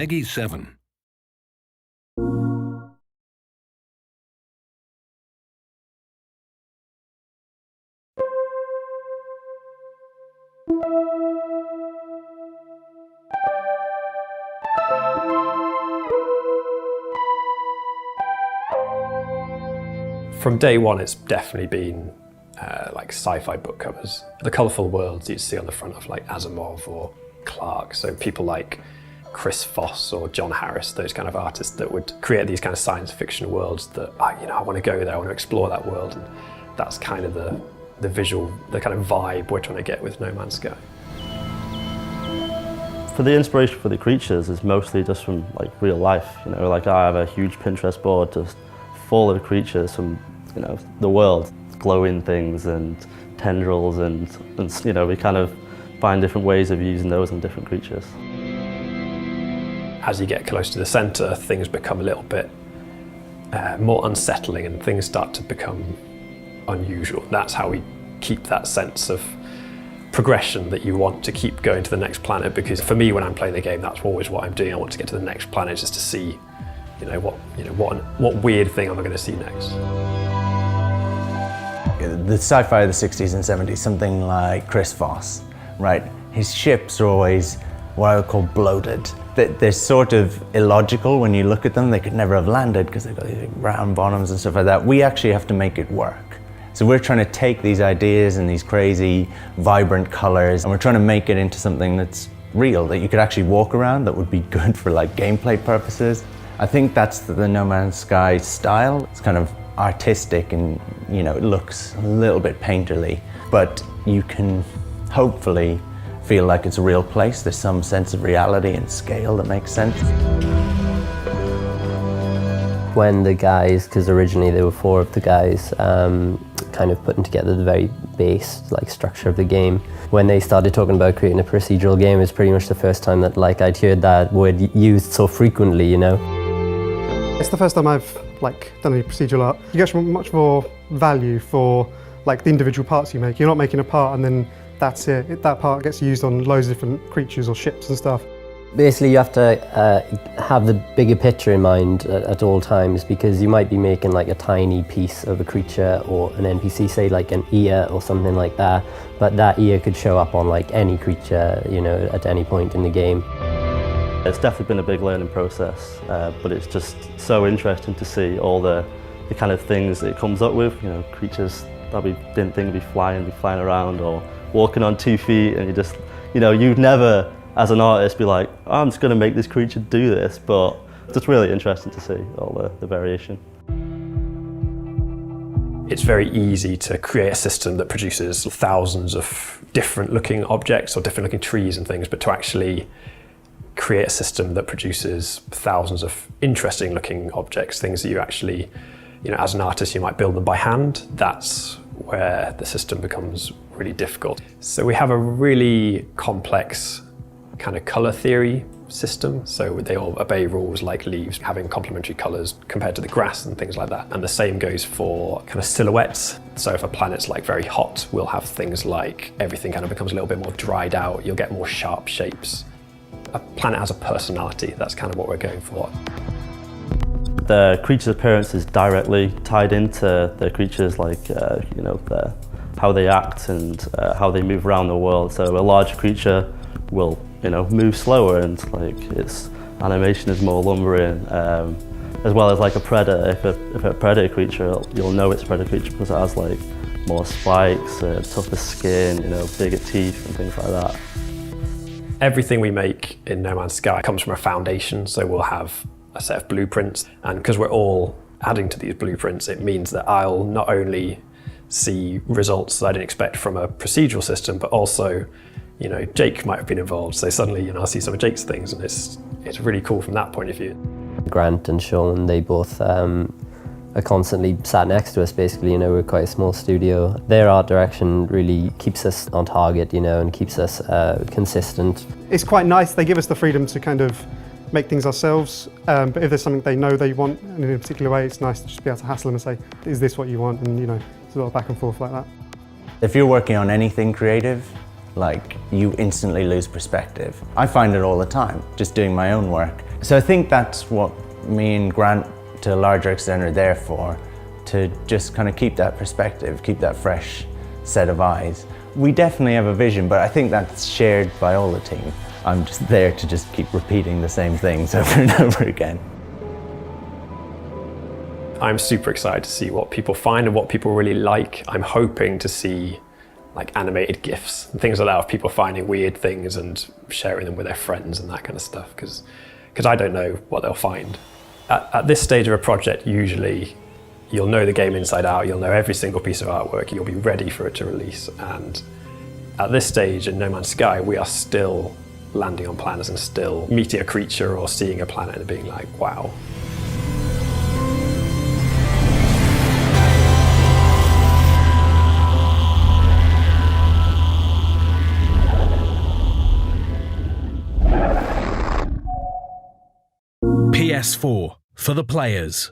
Peggy 7. From day one, it's definitely been like sci-fi book covers. The colourful worlds you'd see on the front of like Asimov or Clarke, so people like Chris Foss or John Harris, those kind of artists that would create these kind of science fiction worlds that, I want to go there, I want to explore that world, and that's kind of the visual, the kind of vibe we're trying to get with No Man's Sky. For the inspiration for the creatures is mostly just from like real life, like I have a huge Pinterest board just full of creatures from, the world, glowing things and tendrils and we kind of find different ways of using those in different creatures. As you get close to the centre, things become a little bit more unsettling and things start to become unusual. That's how we keep that sense of progression that you want to keep going to the next planet, because for me, when I'm playing the game, that's always what I'm doing. I want to get to the next planet just to see, what weird thing am I going to see next. The sci-fi of the 60s and 70s, something like Chris Foss, right? His ships are always what I would call bloated. They're sort of illogical when you look at them. They could never have landed because they've got these round bottoms and stuff like that. We actually have to make it work. So we're trying to take these ideas and these crazy, vibrant colors, and we're trying to make it into something that's real, that you could actually walk around, that would be good for like gameplay purposes. I think that's the No Man's Sky style. It's kind of artistic and, it looks a little bit painterly, but you can hopefully feel like it's a real place. There's some sense of reality and scale that makes sense. When the guys, because originally there were 4 of the guys, kind of putting together the very base structure of the game, when they started talking about creating a procedural game, it's pretty much the first time that I'd heard that word used so frequently, It's the first time I've done any procedural art. You get much more value for the individual parts you make. You're not making a part and then that's it. That part gets used on loads of different creatures or ships and stuff. Basically, you have to have the bigger picture in mind at all times, because you might be making a tiny piece of a creature or an NPC, say an ear or something like that, but that ear could show up on any creature, at any point in the game. It's definitely been a big learning process, but it's just so interesting to see all the kind of things that it comes up with, creatures that we didn't think would be flying around or walking on 2 feet, and you just, you'd never, as an artist, be like, oh, I'm just going to make this creature do this, but it's just really interesting to see all the variation. It's very easy to create a system that produces thousands of different looking objects or different looking trees and things, but to actually create a system that produces thousands of interesting looking objects, things that you actually, as an artist, you might build them by hand. That's where the system becomes really difficult. So we have a really complex kind of color theory system. So they all obey rules like leaves having complementary colors compared to the grass and things like that. And the same goes for kind of silhouettes. So if a planet's very hot, we'll have things like everything kind of becomes a little bit more dried out. You'll get more sharp shapes. A planet has a personality. That's kind of what we're going for. The creature's appearance is directly tied into the creatures, how they act and how they move around the world. So a large creature will, move slower, and its animation is more lumbering, as well as a predator. If a predator creature, you'll know it's a predator creature because it has more spikes, tougher skin, bigger teeth and things like that. Everything we make in No Man's Sky comes from a foundation, so we'll have a set of blueprints, and because we're all adding to these blueprints, it means that I'll not only see results that I didn't expect from a procedural system, but also, Jake might have been involved, so suddenly, I'll see some of Jake's things, and it's really cool from that point of view. Grant and Sean, they both are constantly sat next to us, basically. We're quite a small studio. Their art direction really keeps us on target, and keeps us consistent. It's quite nice. They give us the freedom to kind of make things ourselves, but if there's something they know they want in a particular way, it's nice to just be able to hassle them and say, is this what you want? And it's a lot of back and forth like that. If you're working on anything creative, you instantly lose perspective. I find it all the time, just doing my own work, So I think that's what me and Grant, to a larger extent, are there for, to just kind of keep that perspective, keep that fresh set of eyes. We definitely have a vision, but I think that's shared by all the team. I'm just there to just keep repeating the same things over and over again. I'm super excited to see what people find and what people really like. I'm hoping to see like animated GIFs and things like that of people finding weird things and sharing them with their friends and that kind of stuff, because I don't know what they'll find. At this stage of a project, usually you'll know the game inside out, you'll know every single piece of artwork, you'll be ready for it to release. And at this stage in No Man's Sky, we are still landing on planets and still meeting a creature or seeing a planet and being like, wow. PS4 for the players.